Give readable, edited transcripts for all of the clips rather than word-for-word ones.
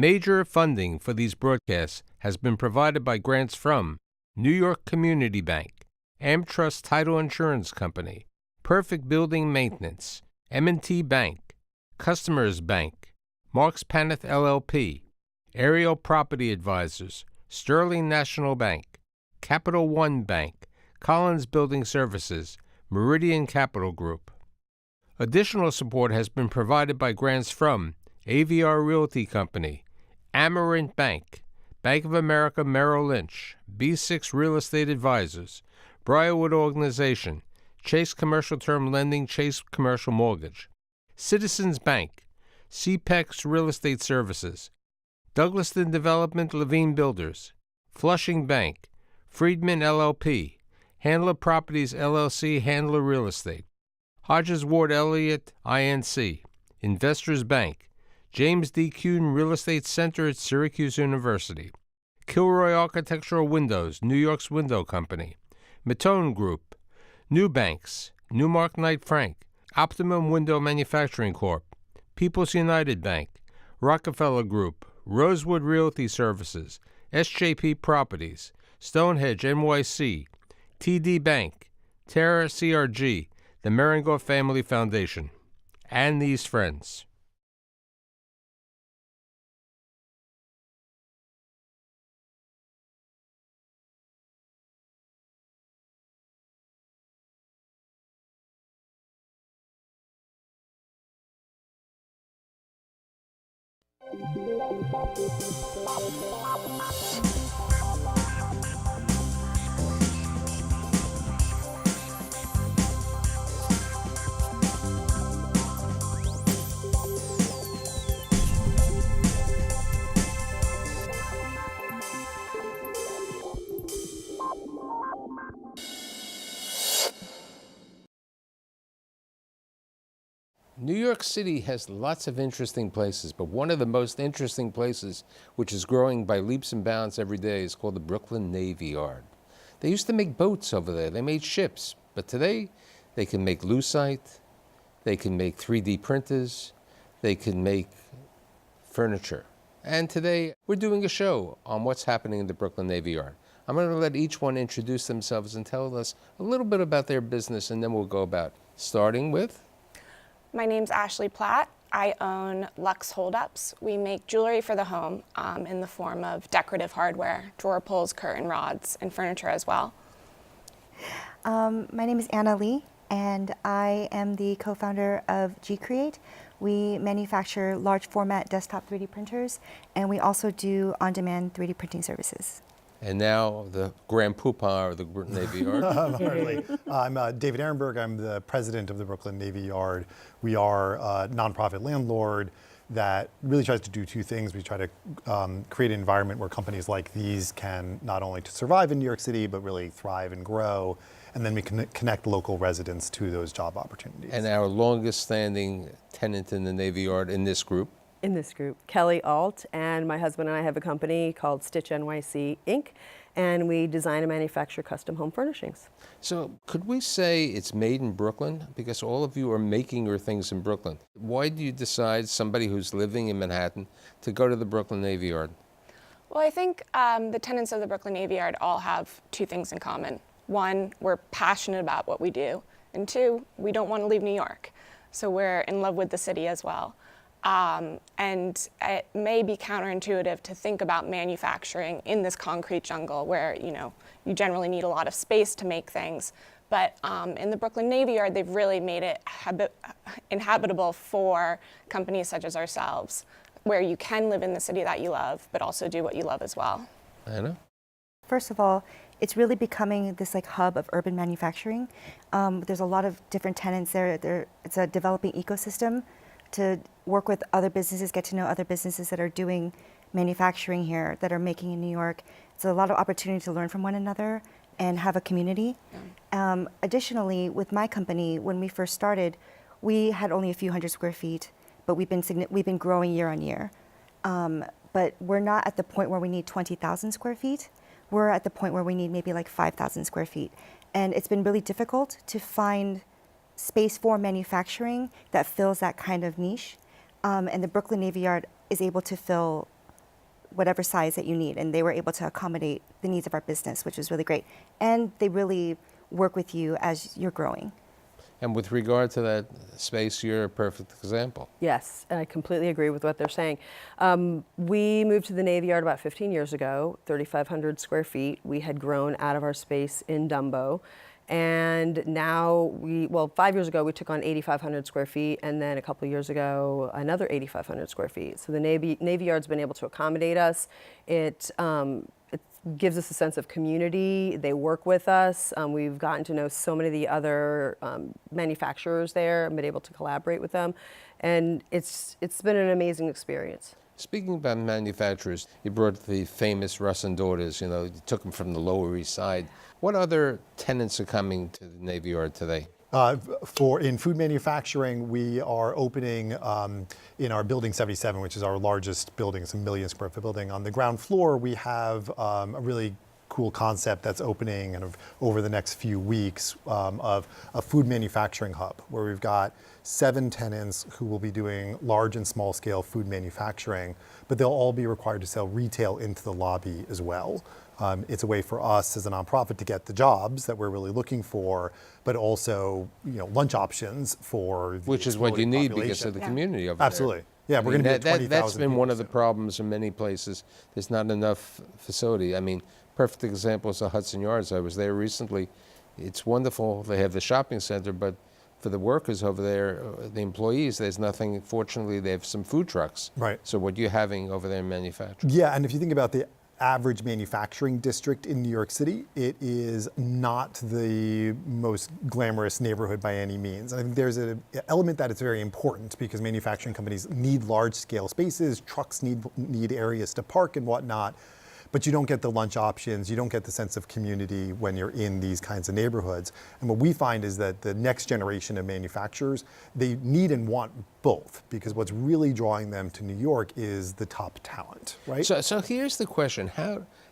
Major funding for these broadcasts has been provided by grants from New York Community Bank, AmTrust Title Insurance Company, Perfect Building Maintenance, M&T Bank, Customers Bank, Marks Paneth LLP, Ariel Property Advisors, Sterling National Bank, Capital One Bank, Collins Building Services, Meridian Capital Group. Additional support has been provided by grants from AVR Realty Company, Amarant Bank, Bank of America Merrill Lynch, B6 Real Estate Advisors, Briarwood Organization, Chase Commercial Term Lending, Chase Commercial Mortgage, Citizens Bank, CPEX Real Estate Services, Douglaston Development Levine Builders, Flushing Bank, Friedman LLP, Handler Properties LLC, Handler Real Estate, Hodges Ward Elliott INC, Investors Bank, James D. Kuhn Real Estate Center at Syracuse University, Kilroy Architectural Windows, New York's Window Company, Matone Group, New Banks, Newmark Knight Frank, Optimum Window Manufacturing Corp., People's United Bank, Rockefeller Group, Rosewood Realty Services, SJP Properties, Stonehenge NYC, TD Bank, Terra CRG, the Merengoff Family Foundation, and these friends. New York City has lots of interesting places, but one of the most interesting places, which is growing by leaps and bounds every day, is called the Brooklyn Navy Yard. They used to make boats over there. They made ships, but today they can make lucite, they can make 3D printers, they can make furniture. And today we're doing a show on what's happening in the Brooklyn Navy Yard. I'm going to let each one introduce themselves and tell us a little bit about their business, and then we'll go about starting with... My name's Ashley Platt. I own Lux Holdups. We make jewelry for the home in the form of decorative hardware, drawer pulls, curtain rods, and furniture as well. My name is Anna Lee, and I am the co-founder of G-Create. We manufacture large format desktop 3D printers, and we also do on-demand 3D printing services. And now the grand poobah of the Navy Yard. I'm David Ehrenberg. I'm the president of the Brooklyn Navy Yard. We are a nonprofit landlord that really tries to do two things. We try to create an environment where companies like these can not only to survive in New York City, but really thrive and grow. And then we can connect local residents to those job opportunities. And our longest standing tenant in the Navy Yard in this group? In this group, Kelly Alt, and my husband and I have a company called Stitch NYC Inc., and we design and manufacture custom home furnishings. So could we say it's made in Brooklyn? Because all of you are making your things in Brooklyn. Why do you decide, somebody who's living in Manhattan, to go to the Brooklyn Navy Yard? Well, I think the tenants of the Brooklyn Navy Yard all have two things in common. One, we're passionate about what we do, and two, we don't want to leave New York. So we're in love with the city as well. And it may be counterintuitive to think about manufacturing in this concrete jungle where, you generally need a lot of space to make things. But in the Brooklyn Navy Yard, they've really made it inhabitable for companies such as ourselves, where you can live in the city that you love, but also do what you love as well. Anna? First of all, it's really becoming this hub of urban manufacturing. There's a lot of different tenants there. It's a developing ecosystem to work with other businesses, get to know other businesses that are doing manufacturing here, that are making in New York. It's a lot of opportunity to learn from one another and have a community. Yeah. Additionally, with my company, when we first started, we had only a few hundred square feet, but we've been growing year on year. But we're not at the point where we need 20,000 square feet. We're at the point where we need maybe 5,000 square feet. And it's been really difficult to find space for manufacturing that fills that kind of niche. And the Brooklyn Navy Yard is able to fill whatever size that you need. And they were able to accommodate the needs of our business, which was really great. And they really work with you as you're growing. And with regard to that space, you're a perfect example. Yes, and I completely agree with what they're saying. We moved to the Navy Yard about 15 years ago, 3,500 square feet. We had grown out of our space in Dumbo. And now 5 years ago, we took on 8,500 square feet, and then a couple of years ago, another 8,500 square feet. So the Navy Yard's been able to accommodate us. It gives us a sense of community. They work with us. We've gotten to know so many of the other manufacturers there and been able to collaborate with them. And it's been an amazing experience. Speaking about manufacturers, you brought the famous Russ and Daughters, you took them from the Lower East Side. What other tenants are coming to the Navy Yard today? In food manufacturing, we are opening in our building 77, which is our largest building. It's a 1 million square foot building. On the ground floor, we have a really cool concept that's opening kind of over the next few weeks of a food manufacturing hub, where we've got 7 tenants who will be doing large and small scale food manufacturing, but they'll all be required to sell retail into the lobby as well. It's a way for us as a nonprofit to get the jobs that we're really looking for, but also lunch options for the Which is what you need population. because of the community over Absolutely. there. Yeah, we're going to be at 20,000 That's been one people of the soon. problems in many places. There's not enough facility. I mean, perfect example is the Hudson Yards. I was there recently. It's wonderful. They have the shopping center, but for the workers over there, the employees, there's nothing. Fortunately, they have some food trucks. Right. So what you're having over there in manufacturing. Yeah, and if you think about the average manufacturing district in New York City, it is not the most glamorous neighborhood by any means. I think there's an element that is very important because manufacturing companies need large scale spaces, trucks need areas to park and whatnot, but you don't get the lunch options, you don't get the sense of community when you're in these kinds of neighborhoods. And what we find is that the next generation of manufacturers, they need and want both, because what's really drawing them to New York is the top talent, right? So here's the question.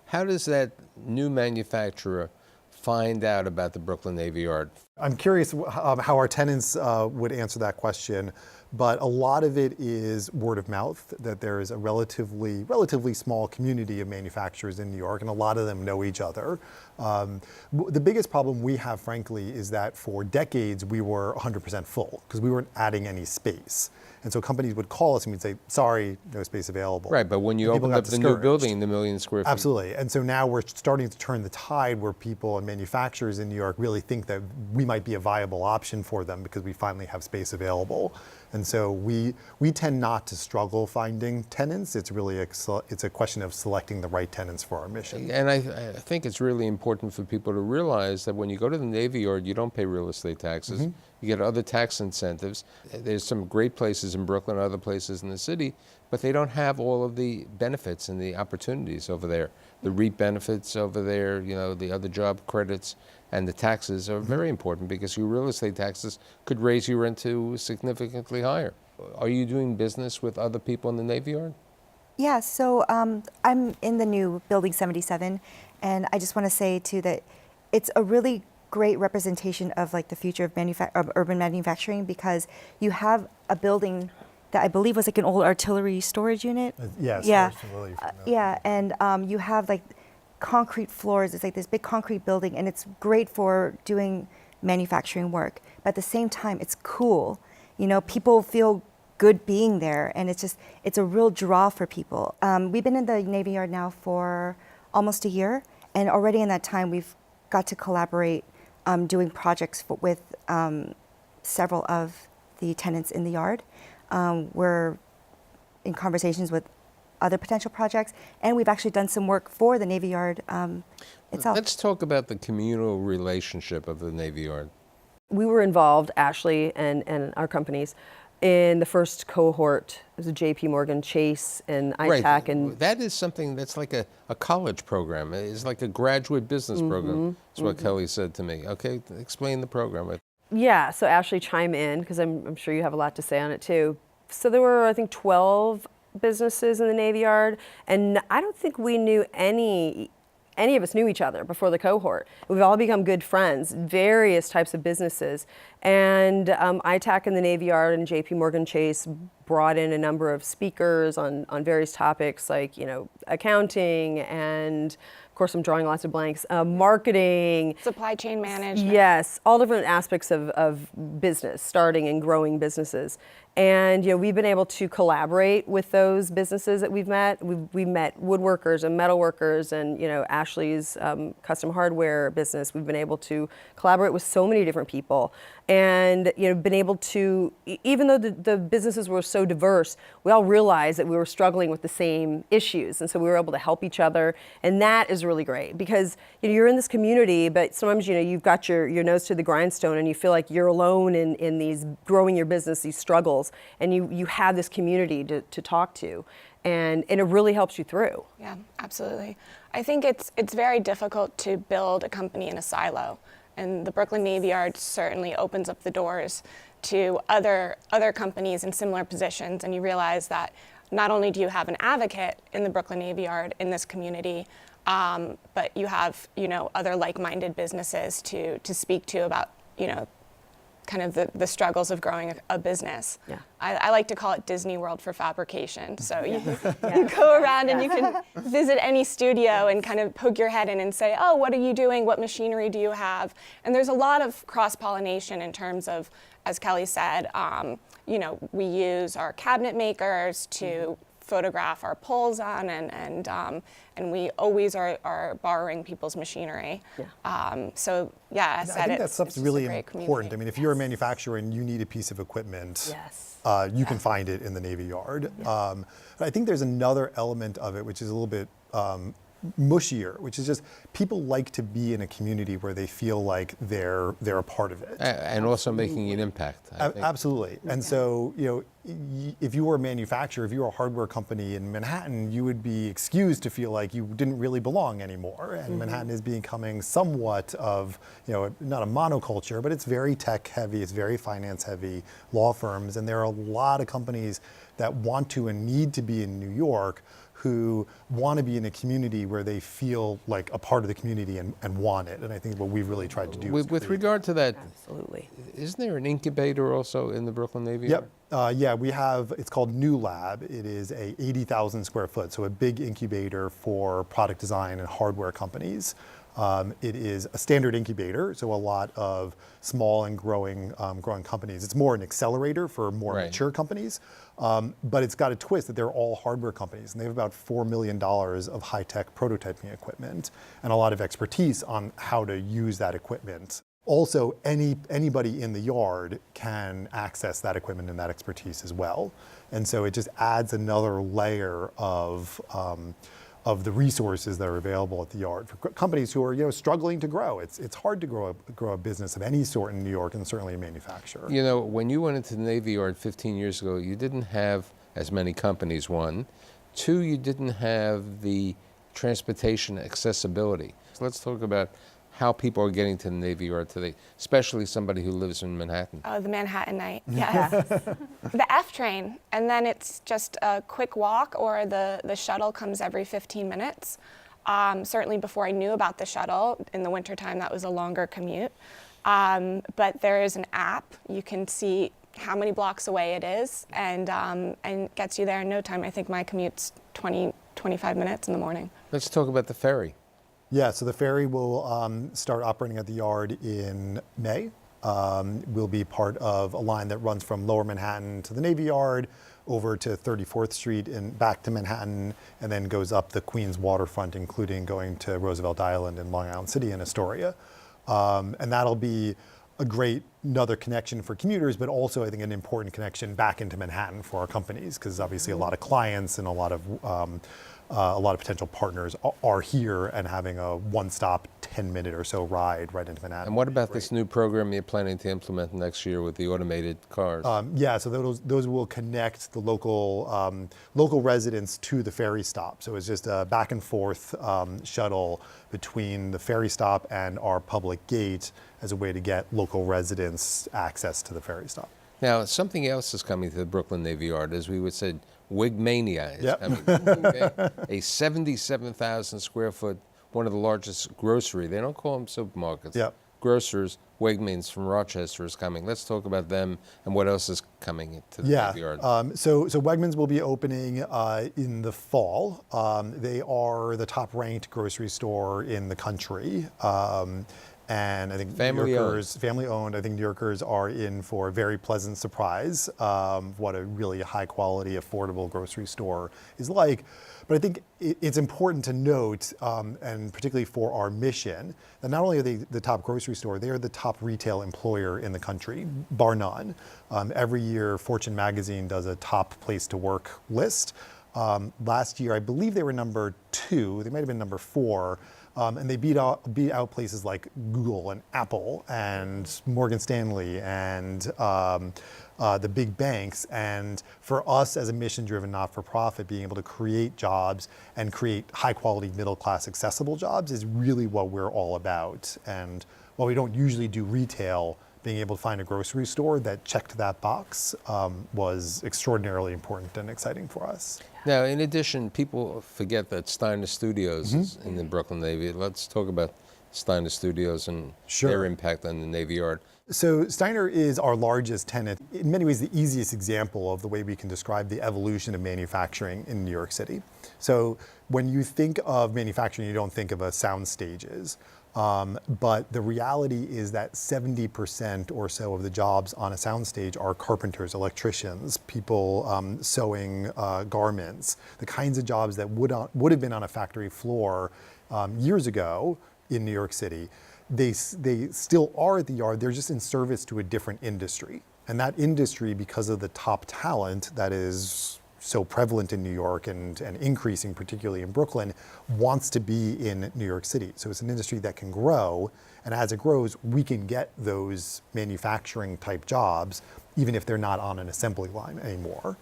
How does that new manufacturer find out about the Brooklyn Navy Yard? I'm curious how our tenants would answer that question, but a lot of it is word of mouth, that there is a relatively small community of manufacturers in New York, and a lot of them know each other. The biggest problem we have, frankly, is that for decades we were 100% full because we weren't adding any space. And so companies would call us and we'd say, sorry, no space available. Right, but when you And people opened got up the new discouraged. building, the 1 million square feet. Absolutely. And so now we're starting to turn the tide where people and manufacturers in New York really think that we might be a viable option for them because we finally have space available. And so we tend not to struggle finding tenants. It's really it's a question of selecting the right tenants for our mission. And I think it's really important for people to realize that when you go to the Navy Yard, you don't pay real estate taxes. Mm-hmm. You get other tax incentives. There's some great places in Brooklyn, other places in the city, but they don't have all of the benefits and the opportunities over there. The REAP benefits over there, the other job credits, and the taxes are very important because your real estate taxes could raise your rent to significantly higher. Are you doing business with other people in the Navy Yard? Yeah, so I'm in the new Building 77, and I just want to say too that it's a really great representation of like the future of urban manufacturing, because you have a building that I believe was like an old artillery storage unit. Yes, Yeah, yeah. and you have like concrete floors. It's like this big concrete building, and it's great for doing manufacturing work. But at the same time, it's cool. People feel good being there, and it's a real draw for people. We've been in the Navy Yard now for almost a year, and already in that time, we've got to collaborate doing projects with several of the tenants in the yard. We're in conversations with other potential projects, and we've actually done some work for the Navy Yard itself. Let's talk about the communal relationship of the Navy Yard. We were involved, Ashley and our companies, in the first cohort. It was JP Morgan Chase and ITAC. Right. And that is something that's like a college program. It's like a graduate business program. That's what Kelly said to me. Okay, explain the program. yeah, so Ashley, chime in, because I'm sure you have a lot to say on it too. So there were, I think, 12 businesses in the Navy Yard, and I don't think we knew any of us knew each other before the cohort. We've all become good friends, various types of businesses, And ITAC and the Navy Yard and JP Morgan Chase brought in a number of speakers on various topics like, accounting and, of course, I'm drawing lots of blanks, marketing. Supply chain management. Yes, all different aspects of business, starting and growing businesses. And we've been able to collaborate with those businesses that we've met. We've met woodworkers and metalworkers and Ashley's custom hardware business. We've been able to collaborate with so many different people, and been able to, even though the businesses were so diverse, we all realized that we were struggling with the same issues, and so we were able to help each other, and that is really great because you're in this community, but sometimes you've got your nose to the grindstone and you feel like you're alone in these growing your business, these struggles. And you have this community to talk to, and it really helps you through. Yeah, absolutely. I think it's very difficult to build a company in a silo, and the Brooklyn Navy Yard certainly opens up the doors to other companies in similar positions, and you realize that not only do you have an advocate in the Brooklyn Navy Yard in this community, but you have other like-minded businesses to speak to about kind of the struggles of growing a business. Yeah. I like to call it Disney World for fabrication. So you go around and you can visit any studio and kind of poke your head in and say, oh, what are you doing? What machinery do you have? And there's a lot of cross-pollination in terms of, as Kelly said, we use our cabinet makers to photograph our pulls on, and we always are borrowing people's machinery. Yeah. So yeah, I think that stuff's really important. I mean, if you're a manufacturer and you need a piece of equipment, Yes. You can find it in the Navy Yard. Yeah. But I think there's another element of it which is a little bit mushier, which is just people like to be in a community where they feel like they're a part of it. And also making an impact. I think. Absolutely. And so, if you were a manufacturer, if you were a hardware company in Manhattan, you would be excused to feel like you didn't really belong anymore. And Manhattan is becoming somewhat of, not a monoculture, but it's very tech heavy, it's very finance heavy, law firms. And there are a lot of companies that want to and need to be in New York who want to be in a community where they feel like a part of the community and want it. And I think what we've really tried to do is With regard to that, Absolutely. isn't there an incubator also in the Brooklyn Navy Yard? Yep. Yeah, we have, it's called New Lab. It is a 80,000 square foot, so a big incubator for product design and hardware companies. It is a standard incubator, so a lot of small and growing companies. It's more an accelerator for more mature companies, but it's got a twist that they're all hardware companies, and they have about $4 million of high-tech prototyping equipment and a lot of expertise on how to use that equipment. Also, anybody in the yard can access that equipment and that expertise as well, and so it just adds another layer of the resources that are available at the yard for companies who are struggling to grow. It's hard to grow a business of any sort in New York, and certainly a manufacturer. When you went into the Navy Yard 15 years ago, you didn't have as many companies, one. Two, you didn't have the transportation accessibility. So let's talk about how people are getting to the Navy Yard today, especially somebody who lives in Manhattan. Oh, the Manhattanite, yes. The F train, and then it's just a quick walk, or the shuttle comes every 15 minutes. Certainly before I knew about the shuttle, in the wintertime, that was a longer commute. But there is an app. You can see how many blocks away it is, and gets you there in no time. I think my commute's 25 minutes in the morning. Let's talk about the ferry. Yeah, so the ferry will start operating at the yard in May. We'll be part of a line that runs from Lower Manhattan to the Navy Yard, over to 34th Street and back to Manhattan, and then goes up the Queens waterfront, including going to Roosevelt Island and Long Island City and Astoria. And that'll be another connection for commuters, but also I think an important connection back into Manhattan for our companies, because obviously a lot of clients and a lot of potential partners are here, and having a one-stop 10-minute or so ride right into Manhattan. And what about this new program you're planning to implement next year with the automated cars? Yeah, so those will connect the local residents to the ferry stop. So it's just a back and forth shuttle between the ferry stop and our public gate as a way to get local residents access to the ferry stop. Now, something else is coming to the Brooklyn Navy Yard, as we would say, Wig Mania is coming. Okay? A 77,000 square foot, one of the largest grocery, they don't call them supermarkets, grocers Wegmans from Rochester is coming. Let's talk about them and what else is coming to the Navy Yard. So Wegmans will be opening in the fall. They are the top-ranked grocery store in the country. And I think family owned. I think New Yorkers are in for a very pleasant surprise of what a really high quality, affordable grocery store is like. But I think it's important to note, and particularly for our mission, that not only are they the top grocery store, they are the top retail employer in the country, bar none. Every year, Fortune magazine does a top place to work list. Last year, I believe they were number 2. They might have been number 4. And they beat out places like Google and Apple and Morgan Stanley and the big banks. And for us as a mission-driven not-for-profit, being able to create jobs and create high-quality, middle-class, accessible jobs is really what we're all about. And while we don't usually do retail, being able to find a grocery store that checked that box was extraordinarily important and exciting for us. Now, in addition, people forget that Steiner Studios is in the Brooklyn Navy. Let's talk about Steiner Studios and their impact on the Navy Yard. So Steiner is our largest tenant. In many ways, the easiest example of the way we can describe the evolution of manufacturing in New York City. So when you think of manufacturing, you don't think of sound stages. But the reality is that 70% or so of the jobs on a soundstage are carpenters, electricians, people sewing garments, the kinds of jobs that would have been on a factory floor years ago in New York City. They still are at the Yard, they're just in service to a different industry. And that industry, because of the top talent that is so prevalent in New York and increasing particularly in Brooklyn, wants to be in New York City. So it's an industry that can grow, and as it grows, we can get those manufacturing type jobs, even if they're not on an assembly line anymore.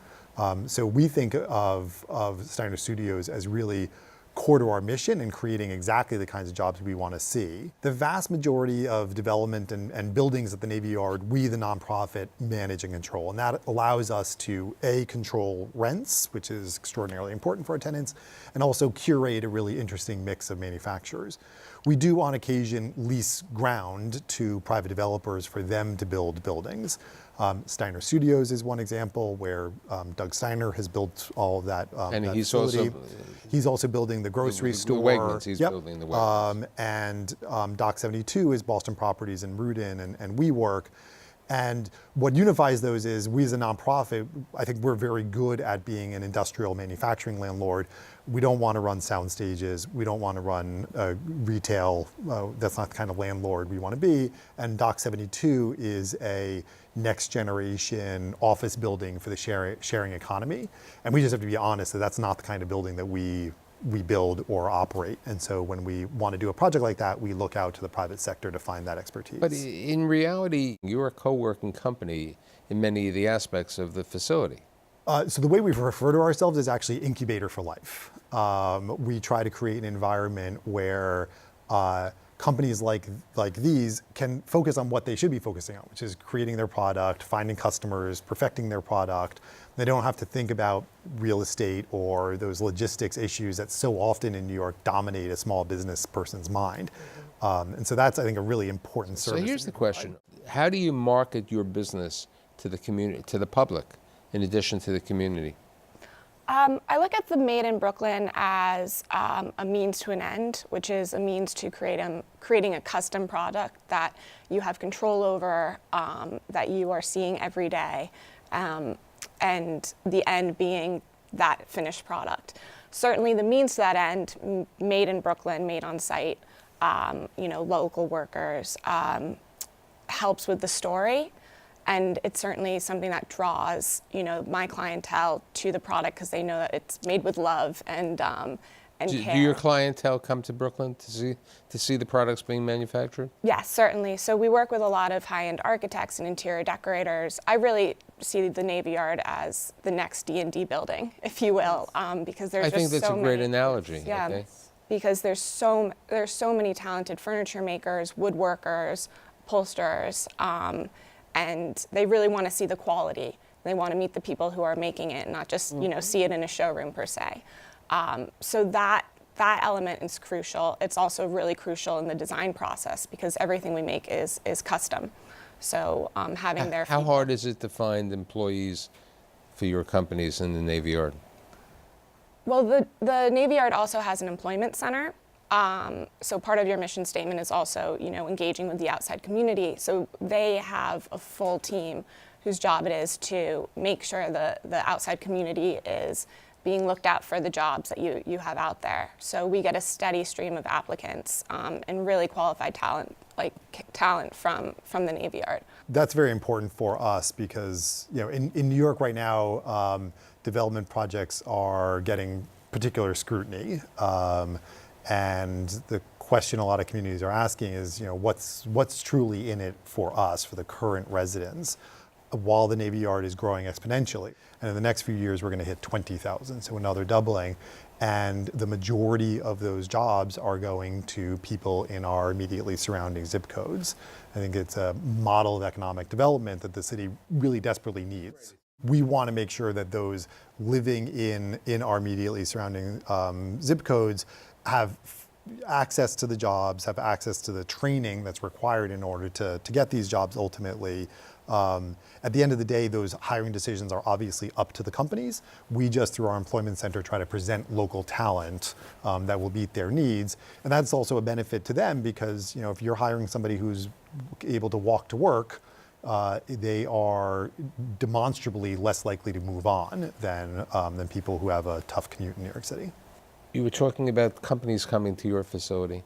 So we think of Steiner Studios as really core to our mission and creating exactly the kinds of jobs we want to see. The vast majority of development and buildings at the Navy Yard, we, the nonprofit, manage and control. And that allows us to, A, control rents, which is extraordinarily important for our tenants, and also curate a really interesting mix of manufacturers. We do, on occasion, lease ground to private developers for them to build buildings. Steiner Studios is one example where Doug Steiner has built all of that. And that he's facility. He's also building the grocery store. The Wegmans, he's building the Wegmans. And Dock 72 is Boston Properties and Rudin and WeWork. And what unifies those is we as a nonprofit, I think we're very good at being an industrial manufacturing landlord. We don't want to run sound stages. We don't want to run retail. That's not the kind of landlord we want to be. And Dock 72 is a next generation office building for the sharing economy. And we just have to be honest that that's not the kind of building that we build or operate. And so when we want to do a project like that, we look out to the private sector to find that expertise. But in reality, you're a co-working company in many of the aspects of the facility. So the way we refer to ourselves is actually Incubator for life. We try to create an environment where companies like these can focus on what they should be focusing on, which is creating their product, finding customers, perfecting their product. They don't have to think about real estate or those logistics issues that so often in New York dominate a small business person's mind. And so that's, I think, a really important service. So here's the question. How do you market your business to the community, to the public, in addition to the community? I look at the Made in Brooklyn as a means to an end, which is a means to creating a custom product that you have control over, that you are seeing every day, and the end being that finished product. Certainly the means to that end, made in Brooklyn, made on site, local workers, helps with the story. And it's certainly something that draws, my clientele to the product because they know that it's made with love and care. Do your clientele come to Brooklyn to see the products being manufactured? Yes, certainly. So we work with a lot of high-end architects and interior decorators. I really see the Navy Yard as the next D&D building, if you will, because there's just so many. I think that's a great analogy. Yeah, okay? Because there's so many talented furniture makers, woodworkers, upholsterers. And they really want to see the quality. They want to meet the people who are making it, not just see it in a showroom per se. So that that element is crucial. It's also really crucial in the design process because everything we make is custom. So having their How hard is it to find employees for your companies in the Navy Yard? Well, the Navy Yard also has an employment center. So part of your mission statement is also, engaging with the outside community. So they have a full team whose job it is to make sure the outside community is being looked at for the jobs that you have out there. So we get a steady stream of applicants and really qualified talent, from the Navy Yard. That's very important for us because in New York right now, development projects are getting particular scrutiny. And the question a lot of communities are asking is, what's truly in it for us, for the current residents, while the Navy Yard is growing exponentially. And in the next few years, we're going to hit 20,000, so another doubling. And the majority of those jobs are going to people in our immediately surrounding zip codes. I think it's a model of economic development that the city really desperately needs. We want to make sure that those living in our immediately surrounding zip codes have access to the jobs, have access to the training that's required in order to get these jobs ultimately. At the end of the day, those hiring decisions are obviously up to the companies. We just, through our employment center, try to present local talent that will meet their needs. And that's also a benefit to them because, if you're hiring somebody who's able to walk to work, they are demonstrably less likely to move on than people who have a tough commute in New York City. You were talking about companies coming to your facility.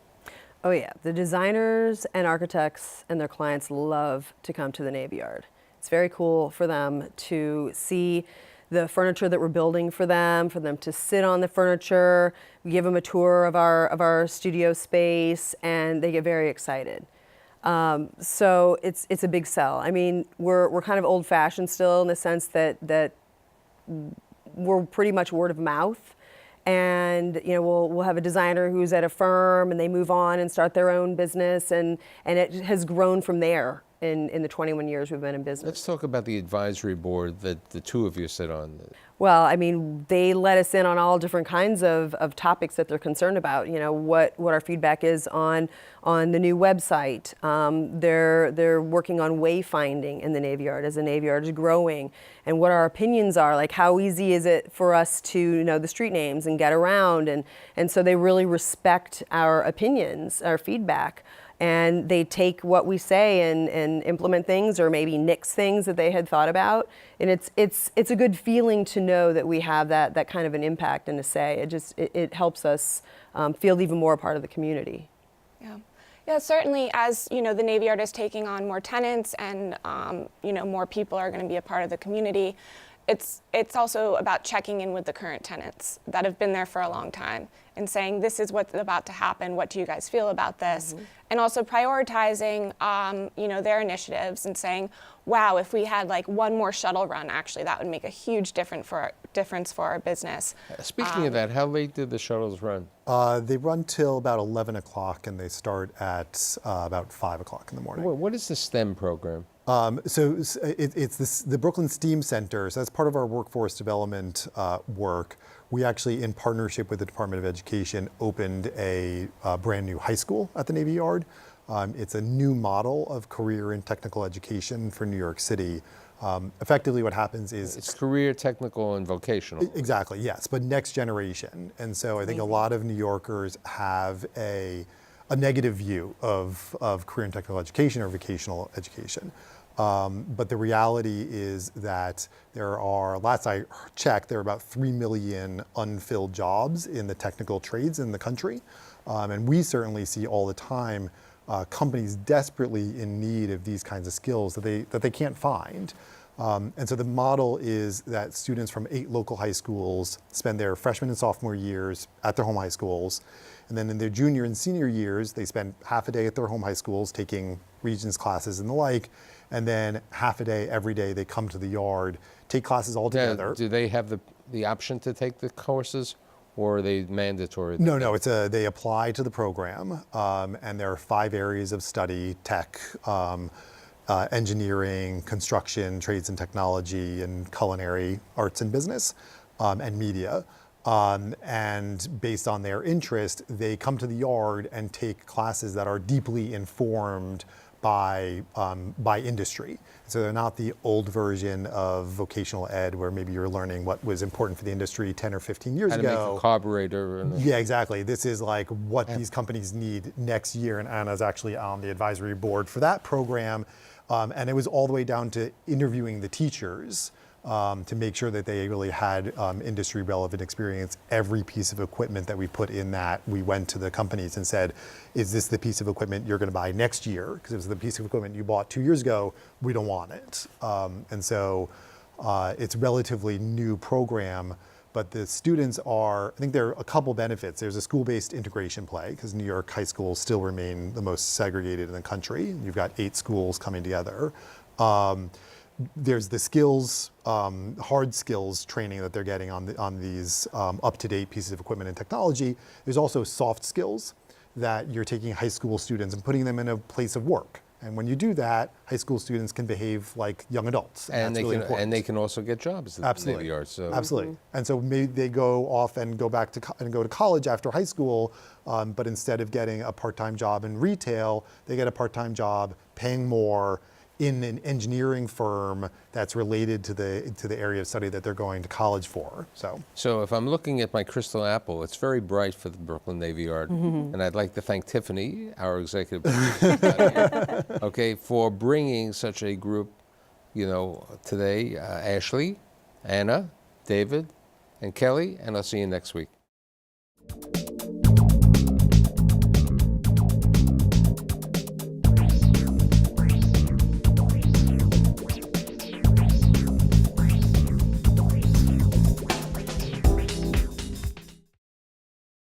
Oh yeah, the designers and architects and their clients love to come to the Navy Yard. It's very cool for them to see the furniture that we're building for them to sit on the furniture. We give them a tour of our studio space, and they get very excited. So it's a big sell. I mean, we're kind of old-fashioned still in the sense that we're pretty much word of mouth. And we'll have a designer who's at a firm and they move on and start their own business, and it has grown from there in the 21 years we've been in business. Let's talk about the advisory board that the two of you sit on. Well, I mean, they let us in on all different kinds of topics that they're concerned about. What our feedback is on the new website. They're working on wayfinding in the Navy Yard as the Navy Yard is growing, and what our opinions are. Like, how easy is it for us to know the street names and get around? And so they really respect our opinions, our feedback. And they take what we say and implement things, or maybe nix things that they had thought about. And it's a good feeling to know that we have that kind of an impact and a say. It helps us feel even more a part of the community. Yeah, certainly. As the Navy Yard is taking on more tenants, and more people are going to be a part of the community. It's also about checking in with the current tenants that have been there for a long time and saying, this is what's about to happen. What do you guys feel about this? Mm-hmm. And also prioritizing, their initiatives and saying, wow, if we had one more shuttle run, actually, that would make a huge difference for our business. Speaking of that, how late do the shuttles run? They run till about 11 o'clock and they start at about 5 o'clock in the morning. What is the STEM program? So it's the Brooklyn STEAM Center. So that's part of our workforce development work. We actually, in partnership with the Department of Education, opened a brand new high school at the Navy Yard. It's a new model of career and technical education for New York City. Effectively what happens is... It's career, technical, and vocational. Exactly, yes, but next generation. And so I think a lot of New Yorkers have a negative view of career and technical education or vocational education. But the reality is that last I checked, there are about 3 million unfilled jobs in the technical trades in the country. And we certainly see all the time companies desperately in need of these kinds of skills that they can't find. And so the model is that students from 8 local high schools spend their freshman and sophomore years at their home high schools. And then in their junior and senior years, they spend half a day at their home high schools taking Regents classes and the like. And then half a day every day they come to the Yard, take classes all together. Do they have the option to take the courses, or are they mandatory? No, they apply to the program, and there are 5 areas of study: tech, engineering, construction, trades and technology, and culinary arts and business, and media. And based on their interest, they come to the yard and take classes that are deeply informed by industry. So they're not the old version of vocational ed where maybe you're learning what was important for the industry 10 or 15 years How to ago. make a carburetor. Yeah, exactly. This is like what these companies need next year, and Anna's actually on the advisory board for that program. And it was all the way down to interviewing the teachers to make sure that they really had industry relevant experience. Every piece of equipment that we put in that, we went to the companies and said, is this the piece of equipment you're going to buy next year? Because it was the piece of equipment you bought 2 years ago, we don't want it. And so it's a relatively new program, but the students are, I think there are a couple benefits. There's a school-based integration play, because New York high schools still remain the most segregated in the country. You've got 8 schools coming together. There's the skills, hard skills training that they're getting on these up-to-date pieces of equipment and technology. There's also soft skills that you're taking high school students and putting them in a place of work. And when you do that, high school students can behave like young adults. And that's really important. And they can also get jobs at the Navy Yard. So. Absolutely. And so maybe they go off and go back to and go to college after high school, but instead of getting a part-time job in retail, they get a part-time job paying more in an engineering firm that's related to the area of study that they're going to college for. So if I'm looking at my crystal apple, it's very bright for the Brooklyn Navy Yard, and I'd like to thank Tiffany, our executive producer, okay, for bringing such a group, today. Ashley, Anna, David, and Kelly, and I'll see you next week.